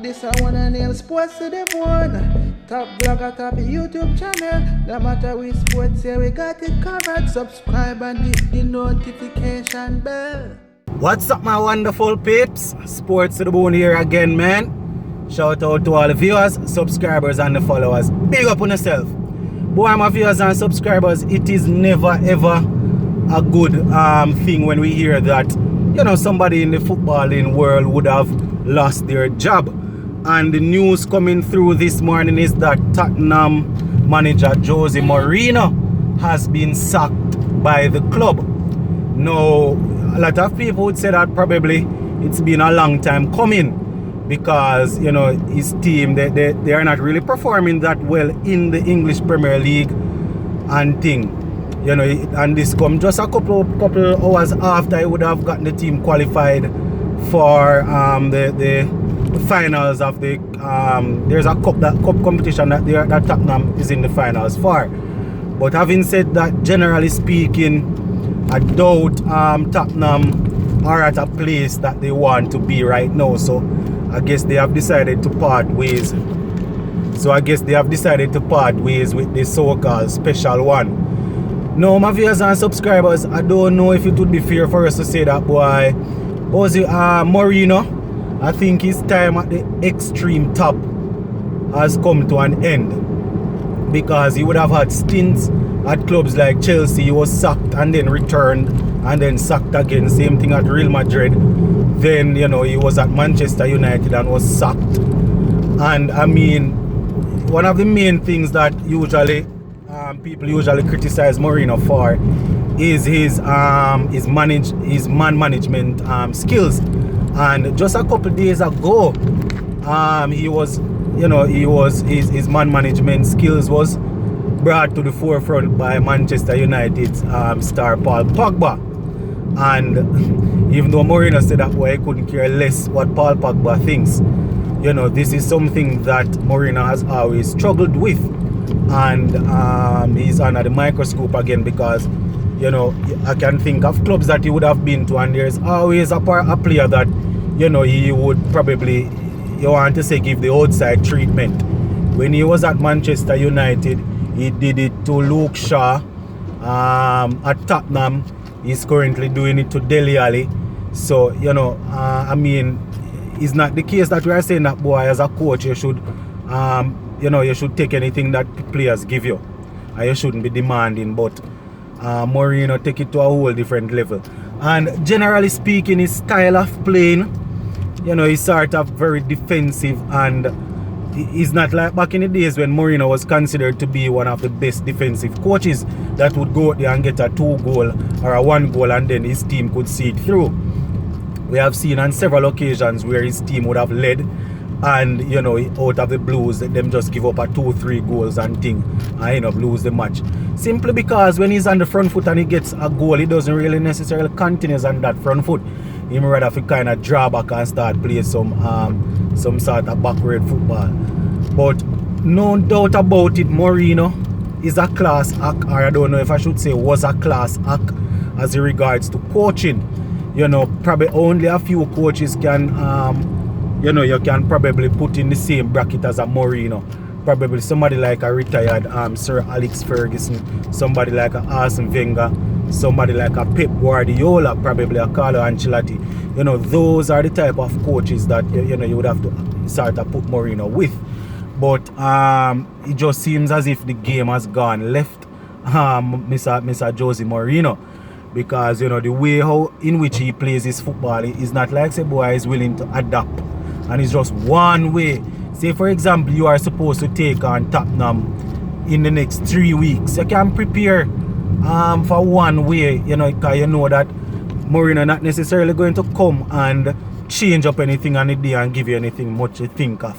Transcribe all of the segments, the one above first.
This I wanna nail sports to the bone. Top blogger, top YouTube channel. No matter which sports here, we got it covered. Subscribe and hit the notification bell. What's up, my wonderful peeps? Sports to the bone here again, man. Shout out to all the viewers, subscribers and the followers. Big up on yourself. Boy, my viewers and subscribers, it is never ever a good thing when we hear that, you know, somebody in the footballing world would have lost their job. And the news coming through this morning is that Tottenham manager Jose Mourinho has been sacked by the club. Now, a lot of people would say that probably it's been a long time coming because, you know, his team, they are not really performing that well in the English Premier League and thing. You know, and this come just a couple hours after he would have gotten the team qualified for the finals of the there's a cup competition that Tottenham is in the finals for. But having said that, generally speaking, I doubt Tottenham are at a place that they want to be right now. So I guess they have decided to part ways. So I guess they have decided to part ways with the so-called special one. Now, my viewers and subscribers, I don't know if it would be fair for us to say that, boy, Jose Mourinho, I think his time at the extreme top has come to an end, because he would have had stints at clubs like Chelsea. He was sacked and then returned and then sacked again. Same thing at Real Madrid. Then, you know, he was at Manchester United and was sacked. And I mean, one of the main things that usually people usually criticize Mourinho for is his man management skills. And just a couple days ago, his man management skills was brought to the forefront by Manchester United's star Paul Pogba. And even though Mourinho said that boy, he couldn't care less what Paul Pogba thinks, you know, this is something that Mourinho has always struggled with. And he's under the microscope again, because, you know, I can think of clubs that he would have been to, and there's always a player that, you know, he would probably, you want to say, give the outside treatment. When he was at Manchester United, he did it to Luke Shaw. At Tottenham, he's currently doing it to Dele Alli. So, you know, I mean, it's not the case that we are saying that, boy, as a coach, you should, you know, you should take anything that players give you, and you shouldn't be demanding. But Mourinho take it to a whole different level. And generally speaking, his style of playing, you know, he's sort of very defensive, and he's not like back in the days when Mourinho was considered to be one of the best defensive coaches that would go out there and get a 2-goal or a 1-goal and then his team could see it through. We have seen on several occasions where his team would have led, and, you know, out of the blues, them just give up a 2-3 goals and thing and end up lose the match. Simply because when he's on the front foot and he gets a goal, he doesn't really necessarily continue on that front foot. He may rather kind of draw back and start play some sort of backward football. But no doubt about it, Mourinho is a class act, or I don't know if I should say was a class act as regards to coaching. You know, probably only a few coaches can you know, you can probably put in the same bracket as a Mourinho. Probably somebody like a retired Sir Alex Ferguson, somebody like a Arsene Wenger, somebody like a Pep Guardiola, probably a Carlo Ancelotti. You know, those are the type of coaches that, you know, you would have to sort of put Mourinho with. But it just seems as if the game has gone left Mr. Jose Mourinho. Because, you know, the way in which he plays his football is not like say boy is willing to adapt. And it's just one way. Say, for example, you are supposed to take on Tottenham in the next 3 weeks. You can prepare for one way, you know, because you know that Mourinho not necessarily going to come and change up anything on the day and give you anything much to think of.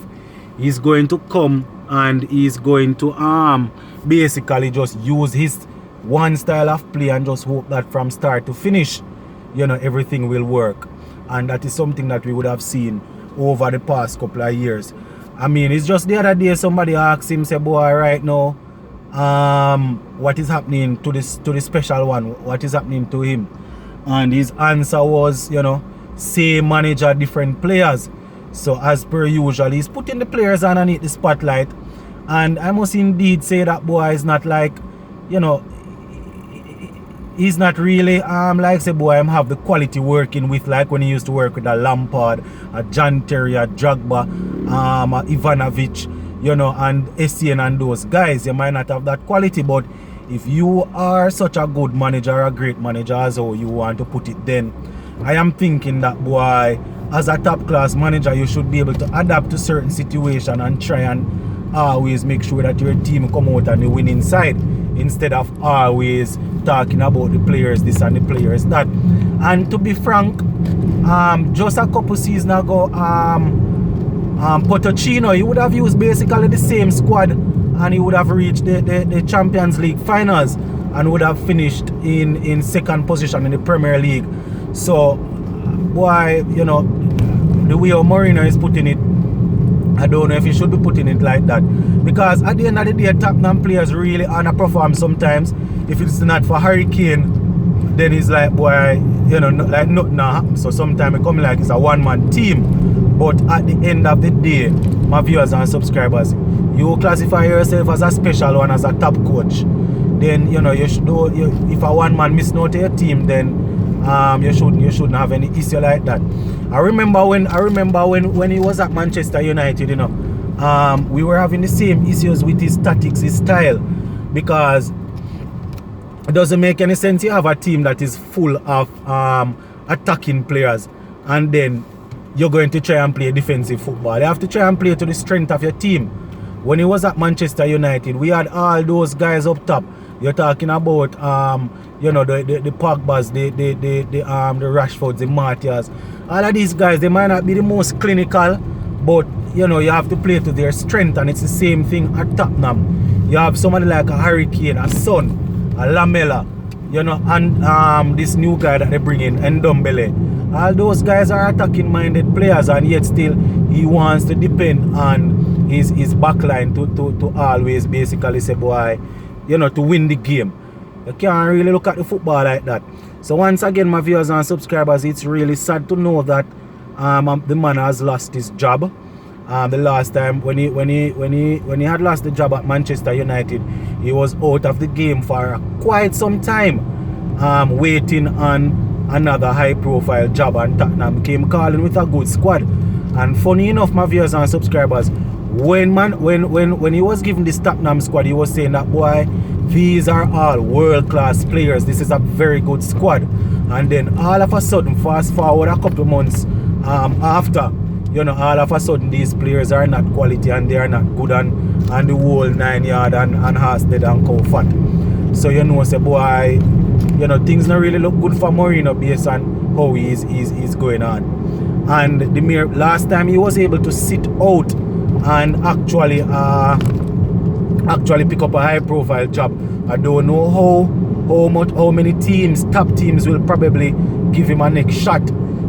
He's going to come and he's going to basically just use his one style of play and just hope that from start to finish, you know, everything will work. And that is something that we would have seen over the past couple of years. I mean, it's just the other day somebody asked him, say, boy, right now, what is happening to the special one? What is happening to him? And his answer was, you know, same manager, different players. So as per usual, he's putting the players underneath the spotlight. And I must indeed say that boy is not like, you know, he's not really like say boy have the quality working with like when he used to work with a Lampard, a John Terry, a Drogba, a Ivanovic, you know, and Essien and those guys. You might not have that quality, but if you are such a good manager, a great manager as how you want to put it, then I am thinking that boy, as a top class manager, you should be able to adapt to certain situations and try and always make sure that your team come out on the winning side, instead of always talking about the players this and the players that. And to be frank, just a couple seasons ago, Pochettino, he would have used basically the same squad and he would have reached the Champions League finals and would have finished in second position in the Premier League. So, boy, you know, the way Mourinho is putting it, I don't know if he should be putting it like that. Because at the end of the day, Tottenham players really underperform sometimes. If it's not for Harry Kane, then it's like, boy, you know, like nothing happens. So sometimes it comes like it's a one-man team. But at the end of the day, my viewers and subscribers, you classify yourself as a special one, as a top coach. Then, you know, you should do, if a one-man miss out to your team, then you shouldn't have any issue like that. I remember when he was at Manchester United, you know, we were having the same issues with his tactics, his style, because it doesn't make any sense. You have a team that is full of attacking players, and then you're going to try and play defensive football. You have to try and play to the strength of your team. When he was at Manchester United, we had all those guys up top. You're talking about you know, the Pogbas, the Rashfords, the Martials. All of these guys, they might not be the most clinical, but you know, you have to play to their strength, and it's the same thing at Tottenham. You have somebody like a Harry Kane, a Son, a Lamela, you know, and this new guy that they bring in, Ndombele. All those guys are attacking minded players, and yet still he wants to depend on his backline to always basically say, boy, you know, to win the game. You can't really look at the football like that. So once again, my viewers and subscribers, it's really sad to know that the man has lost his job. The last time when he had lost the job at Manchester United, he was out of the game for quite some time, waiting on another high-profile job, and Tottenham came calling with a good squad. And funny enough, my viewers and subscribers, when he was given this Tottenham squad, he was saying that, boy, these are all world-class players. This is a very good squad. And then all of a sudden, fast forward a couple months after, you know, all of a sudden these players are not quality and they are not good and the whole 9 yard and Harsted and cow fat. So you know, say, boy, you know, things not really look good for Mourinho based on how he's going on. And the mere last time he was able to sit out and actually pick up a high profile job. I don't know how many teams, top teams, will probably give him a next shot.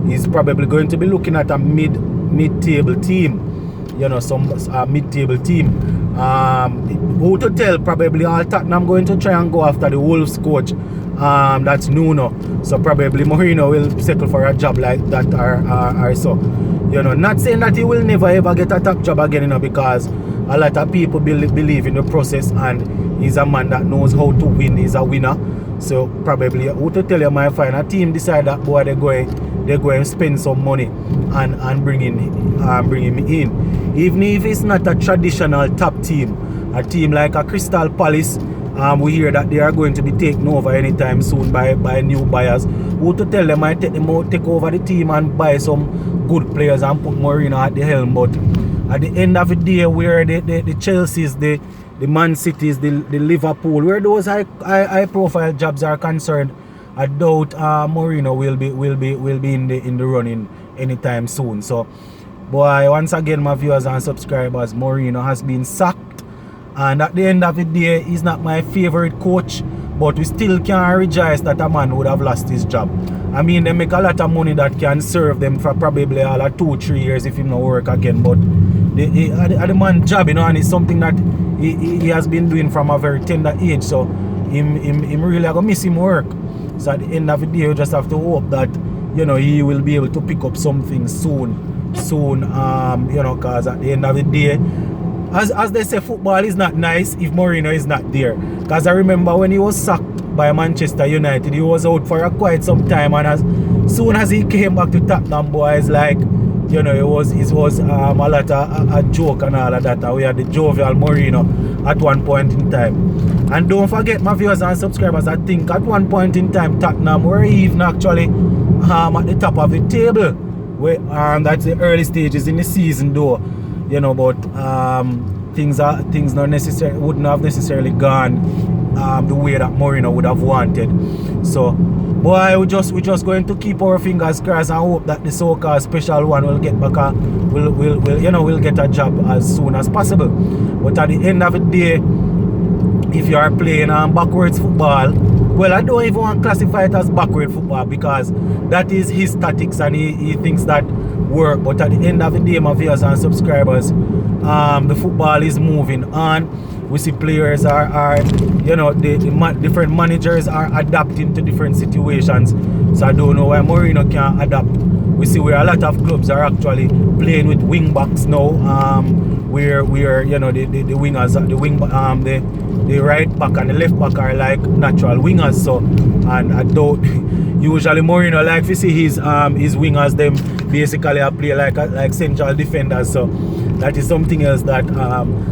He's probably going to be looking at a mid-table team, you know, some mid-table team. Who to tell? Probably all Tottenham going to try and go after the Wolves coach. That's Nuno. So probably Mourinho will settle for a job like that or so. You know, not saying that he will never ever get a top job again, you know, because a lot of people believe in the process, and he's a man that knows how to win. He's a winner. So probably, who to tell you, might find a team decide that, boy, they're going to spend some money and bring him in. Even if it's not a traditional top team, a team like a Crystal Palace, we hear that they are going to be taken over anytime soon by new buyers. Who to tell them might take over the team and buy some good players and put Mourinho at the helm. But at the end of the day, where the Chelsea's, the Man Cities, the Liverpool, where those high profile jobs are concerned, I doubt Mourinho will be in the running anytime soon. So, boy, once again, my viewers and subscribers, Mourinho has been sacked. And at the end of the day, he's not my favorite coach, but we still can't rejoice that a man would have lost his job. I mean, they make a lot of money that can serve them for probably all 2-3 years if he don't work again. But the man's job, you know, and it's something that he has been doing from a very tender age. So him really gonna miss him work. So at the end of the day, you just have to hope that, you know, he will be able to pick up something soon soon. You know, because at the end of the day, as they say, football is not nice if Mourinho is not there. Because I remember when he was sacked by Manchester United, he was out for quite some time, and as soon as he came back to Tottenham, boys, like, you know, it was a lot of a joke and all of that. And we had the jovial Mourinho at one point in time. And don't forget, my viewers and subscribers, I think at one point in time Tottenham were even actually at the top of the table. Where that's the early stages in the season though. You know, but things not necessarily wouldn't have necessarily gone the way that Mourinho would have wanted. So, boy, we're just going to keep our fingers crossed and hope that the so-called special one will get back. We'll get a job as soon as possible. But at the end of the day, if you are playing backwards football, well, I don't even want to classify it as backward football because that is his tactics and he thinks that work. But at the end of the day, my viewers and subscribers, the football is moving on. We see players are the different managers are adapting to different situations. So I don't know why Mourinho can't adapt. We see where a lot of clubs are actually playing with wing backs now. Where you know the wingers, the right back and the left back are like natural wingers. So, and I don't usually Mourinho like to see his wingers them basically play like central defenders. So that is something else that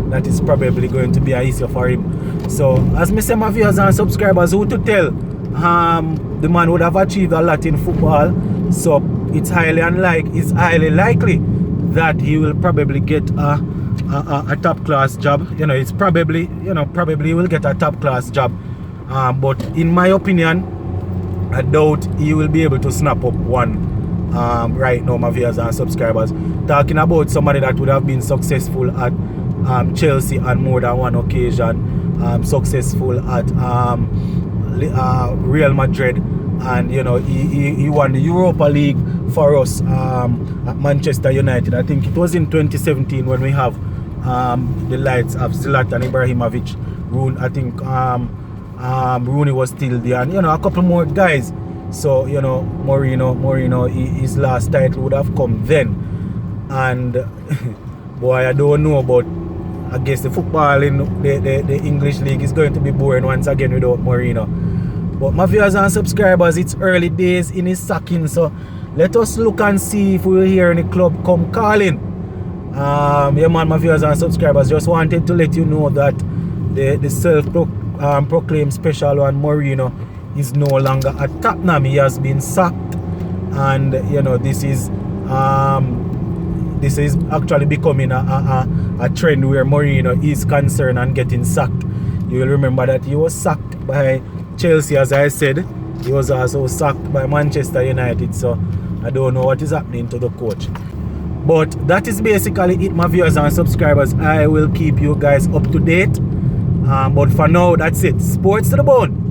that is probably going to be easier for him. So as me say, my viewers and subscribers, who to tell the man would have achieved a lot in football. So it's highly likely that he will probably get a top class job. You know, it's probably he will get a top class job. But in my opinion, I doubt he will be able to snap up one right now, my viewers and subscribers. Talking about somebody that would have been successful at Chelsea on more than one occasion, successful at Real Madrid, and you know he won the Europa League for us at Manchester United. I think it was in 2017 when we have the likes of Zlatan Ibrahimovic, Rooney. I think Rooney was still there, and you know a couple more guys. So you know Mourinho, his last title would have come then, and boy, I don't know, but I guess the football in the English league is going to be boring once again without Mourinho. But my viewers and subscribers, it's early days in his sacking, so let us look and see if we will hear any club come calling. Yeah man, my viewers and subscribers, just wanted to let you know that the self-proclaimed special one Mourinho is no longer at Tottenham. He has been sacked, and you know this is actually becoming a trend where Mourinho is concerned and getting sacked. You will remember that he was sacked by Chelsea, as I said. He was also sacked by Manchester United, so I don't know what is happening to the coach. But that is basically it, my viewers and subscribers. I will keep you guys up to date. But for now, that's it. Sports to the bone.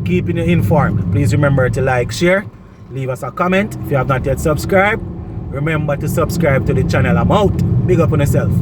Keeping you informed. Please remember to like, share, leave us a comment. If you have not yet subscribed, remember to subscribe to the channel. I'm out. Big up on yourself.